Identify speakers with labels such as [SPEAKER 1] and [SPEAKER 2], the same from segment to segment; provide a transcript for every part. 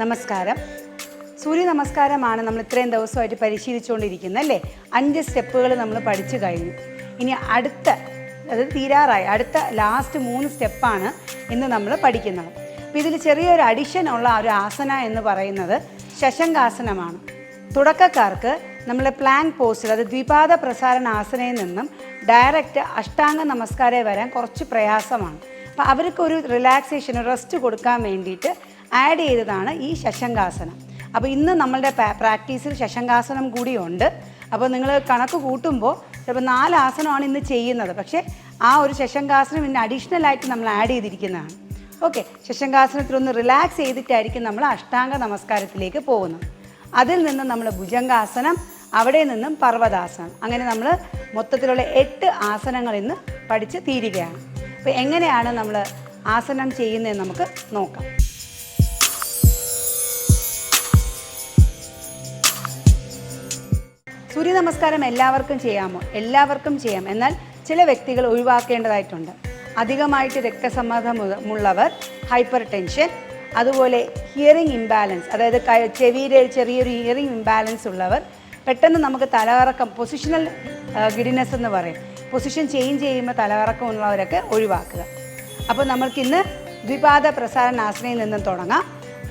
[SPEAKER 1] നമസ്കാരം. സൂര്യ നമസ്കാരമാണ് നമ്മൾ ഇത്രയും ദിവസമായിട്ട് പരിശീലിച്ചുകൊണ്ടിരിക്കുന്നത് അല്ലേ. 5 സ്റ്റെപ്പുകൾ നമ്മൾ പഠിച്ചു കഴിഞ്ഞു. ഇനി അത് തീരാറായി. അടുത്ത ലാസ്റ്റ് 3 സ്റ്റെപ്പാണ് ഇന്ന് നമ്മൾ പഠിക്കുന്നത്. അപ്പോൾ ഇതിൽ ചെറിയൊരു അഡിഷൻ ഉള്ള ഒരു ആസന എന്ന് പറയുന്നത് ശശങ്കാസനമാണ്. തുടക്കക്കാർക്ക് നമ്മൾ പ്ലാങ്ക് പോസ്റ്റിൽ, അത് ദ്വിപാദ പ്രസാരണ ആസനയിൽ നിന്നും ഡയറക്റ്റ് അഷ്ടാംഗ നമസ്കാരം വരാൻ കുറച്ച് പ്രയാസമാണ്. അപ്പോൾ അവർക്കൊരു റിലാക്സേഷൻ, റെസ്റ്റ് കൊടുക്കാൻ വേണ്ടിയിട്ട് ആഡ് ചെയ്തതാണ് ഈ ശശങ്കാസനം. അപ്പോൾ ഇന്ന് നമ്മളുടെ പ്രാക്ടീസിൽ ശശങ്കാസനം കൂടിയുണ്ട്. അപ്പോൾ നിങ്ങൾ കണക്ക് കൂട്ടുമ്പോൾ ചിലപ്പോൾ 4 ആസനമാണ് ഇന്ന് ചെയ്യുന്നത്. പക്ഷേ ആ ഒരു ശശങ്കാസനം ഇന്ന് അഡീഷണലായിട്ട് നമ്മൾ ആഡ് ചെയ്തിരിക്കുന്നതാണ്. ഓക്കെ, ശശങ്കാസനത്തിലൊന്ന് റിലാക്സ് ചെയ്തിട്ടായിരിക്കും നമ്മൾ അഷ്ടാംഗ നമസ്കാരത്തിലേക്ക് പോകുന്നത്. അതിൽ നിന്ന് നമ്മൾ ഭുജംഗാസനം, അവിടെ നിന്നും പർവ്വതാസനം, അങ്ങനെ നമ്മൾ മൊത്തത്തിലുള്ള 8 ആസനങ്ങൾ ഇന്ന് പഠിച്ച് തീരുകയാണ്. അപ്പോൾ എങ്ങനെയാണ് നമ്മൾ ആസനം ചെയ്യുന്നതെന്ന് നമുക്ക് നോക്കാം. സൂര്യ നമസ്കാരം എല്ലാവർക്കും ചെയ്യാമോ? എല്ലാവർക്കും ചെയ്യാം. എന്നാൽ ചില വ്യക്തികൾ ഒഴിവാക്കേണ്ടതായിട്ടുണ്ട്. അധികമായിട്ട് രക്തസമ്മർദ്ദമുള്ളവർ, ഹൈപ്പർ ടെൻഷൻ, അതുപോലെ ഹിയറിംഗ് ഇംബാലൻസ്, അതായത് ചെവിയുടെ ചെറിയൊരു ഹിയറിംഗ് ഇംബാലൻസ് ഉള്ളവർ, പെട്ടെന്ന് നമുക്ക് തലകറക്കം, പൊസിഷണൽ ഗിഡിനെസ് എന്ന് പറയും, പൊസിഷൻ ചേഞ്ച് ചെയ്യുമ്പോൾ തലകറക്കം ഉള്ളവരൊക്കെ ഒഴിവാക്കുക. അപ്പോൾ നമ്മൾക്കിന്ന് ദ്വിപാദ പ്രസാരണാസനയിൽ നിന്നും തുടങ്ങാം.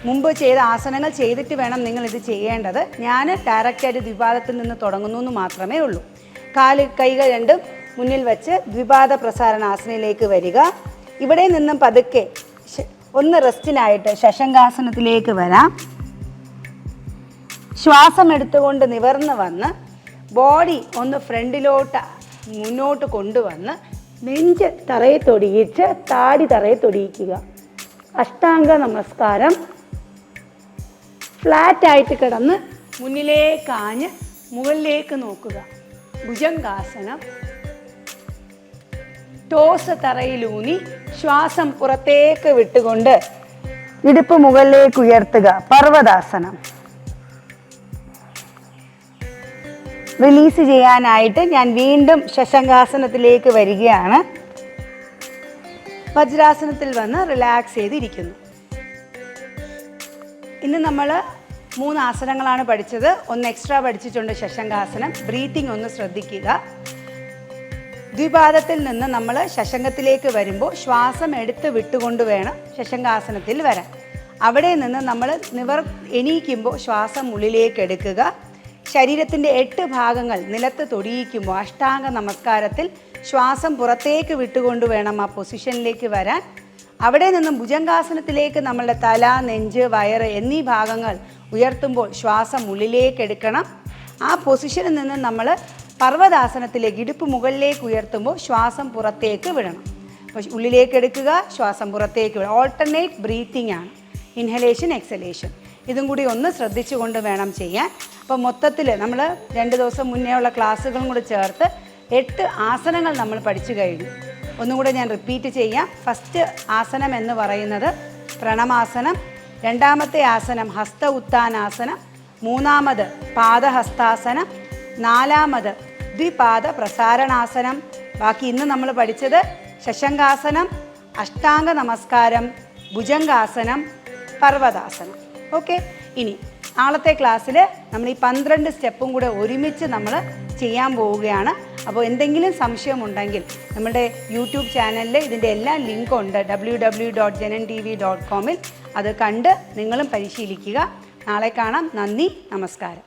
[SPEAKER 1] മുമ്പ് ചെയ്ത ആസനങ്ങൾ ചെയ്തിട്ട് വേണം നിങ്ങളിത് ചെയ്യേണ്ടത്. ഞാൻ ഡയറക്റ്റായിട്ട് ദ്വിപാദത്തിൽ നിന്ന് തുടങ്ങുന്നു എന്ന് മാത്രമേ ഉള്ളൂ. കൈകൾ രണ്ടും മുന്നിൽ വെച്ച് ദ്വിപാദ പ്രസാരണാസനയിലേക്ക് വരിക. ഇവിടെ നിന്നും പതുക്കെ ഒന്ന് റെസ്റ്റിനായിട്ട് ശശങ്കാസനത്തിലേക്ക് വരാം. ശ്വാസം എടുത്തുകൊണ്ട് നിവർന്ന് വന്ന് ബോഡി ഒന്ന് ഫ്രണ്ടിലോട്ട് മുന്നോട്ട് കൊണ്ടുവന്ന് നെഞ്ച് തറയെ തൊടിയിച്ച് താടി തറയെ തൊടിയിക്കുക. അഷ്ടാംഗ നമസ്കാരം. ഫ്ലാറ്റായിട്ട് കിടന്ന് മുന്നിലേക്കാഞ്ഞ് മുകളിലേക്ക് നോക്കുക. ഭുജംഗാസനം. ടോസ് തറയിലൂന്നി ശ്വാസം പുറത്തേക്ക് വിട്ടുകൊണ്ട് ഇടുപ്പ് മുകളിലേക്ക് ഉയർത്തുക. പർവ്വതാസനം. റിലീസ് ചെയ്യാനായിട്ട് ഞാൻ വീണ്ടും ശശങ്കാസനത്തിലേക്ക് വരികയാണ്. വജ്രാസനത്തിൽ വന്ന് റിലാക്സ് ചെയ്തിരിക്കുന്നു. ഇന്ന് നമ്മൾ 3 ആസനങ്ങളാണ് പഠിച്ചത്. 1 എക്സ്ട്രാ പഠിച്ചിട്ടുണ്ട്, ശശങ്കാസനം. ബ്രീത്തിങ് ഒന്ന് ശ്രദ്ധിക്കുക. ദ്വിപാദത്തിൽ നിന്ന് നമ്മൾ ശശങ്കത്തിലേക്ക് വരുമ്പോൾ ശ്വാസം എടുത്ത് വിട്ടുകൊണ്ട് വേണം ശശങ്കാസനത്തിൽ വരാൻ. അവിടെ നിന്ന് നമ്മൾ എണീക്കുമ്പോൾ ശ്വാസം ഉള്ളിലേക്ക് എടുക്കുക. ശരീരത്തിൻ്റെ 8 ഭാഗങ്ങൾ നിലത്ത് തൊടിയിക്കുമ്പോൾ അഷ്ടാംഗ നമസ്കാരത്തിൽ ശ്വാസം പുറത്തേക്ക് വിട്ടുകൊണ്ട് വേണം ആ പൊസിഷനിലേക്ക് വരാൻ. അവിടെ നിന്നും ഭുജംഗാസനത്തിലേക്ക് നമ്മളുടെ തല, നെഞ്ച്, വയറ് എന്നീ ഭാഗങ്ങൾ ഉയർത്തുമ്പോൾ ശ്വാസം ഉള്ളിലേക്ക് എടുക്കണം. ആ പൊസിഷനിൽ നിന്ന് നമ്മൾ പർവ്വതാസനത്തിലേക്ക് ഇടുപ്പ് മുകളിലേക്ക് ഉയർത്തുമ്പോൾ ശ്വാസം പുറത്തേക്ക് വിടണം. അപ്പോൾ ഉള്ളിലേക്ക് എടുക്കുക, ശ്വാസം പുറത്തേക്ക് വിടുക. ഓൾട്ടർനേറ്റ് ബ്രീത്തിങ് ആണ്, ഇൻഹലേഷൻ, എക്സലേഷൻ. ഇതും കൂടി ഒന്ന് ശ്രദ്ധിച്ചുകൊണ്ട് വേണം ചെയ്യാൻ. അപ്പോൾ മൊത്തത്തിൽ നമ്മൾ 2 ദിവസം മുന്നേ ഉള്ള ക്ലാസ്സുകളും കൂടി ചേർത്ത് 8 ആസനങ്ങൾ നമ്മൾ പഠിച്ചു കഴിഞ്ഞു. ഒന്നും കൂടെ ഞാൻ റിപ്പീറ്റ് ചെയ്യാം. ഫസ്റ്റ് ആസനം എന്ന് പറയുന്നത് പ്രണമാസനം, രണ്ടാമത്തെ ആസനം ഹസ്ത ഉത്താനാസനം, മൂന്നാമത് പാദഹസ്താസനം, നാലാമത് ദ്വിപാദ പ്രസാരണാസനം. ബാക്കി ഇന്ന് നമ്മൾ പഠിച്ചത് ശശങ്കാസനം, അഷ്ടാംഗ നമസ്കാരം, ഭുജംഗാസനം, പർവ്വതാസനം. ഓക്കെ, ഇനി നാളത്തെ ക്ലാസ്സിൽ നമ്മൾ ഈ 12 സ്റ്റെപ്പും കൂടെ ഒരുമിച്ച് നമ്മൾ ചെയ്യാൻ പോവുകയാണ്. അപ്പോൾ എന്തെങ്കിലും സംശയമുണ്ടെങ്കിൽ നമ്മുടെ യൂട്യൂബ് ചാനലിൽ ഇതിൻ്റെ എല്ലാ ലിങ്കും ഉണ്ട്, www.janantv.com. അത് കണ്ട് നിങ്ങളും പരിശീലിക്കുക. നാളെ കാണാം. നന്ദി, നമസ്കാരം.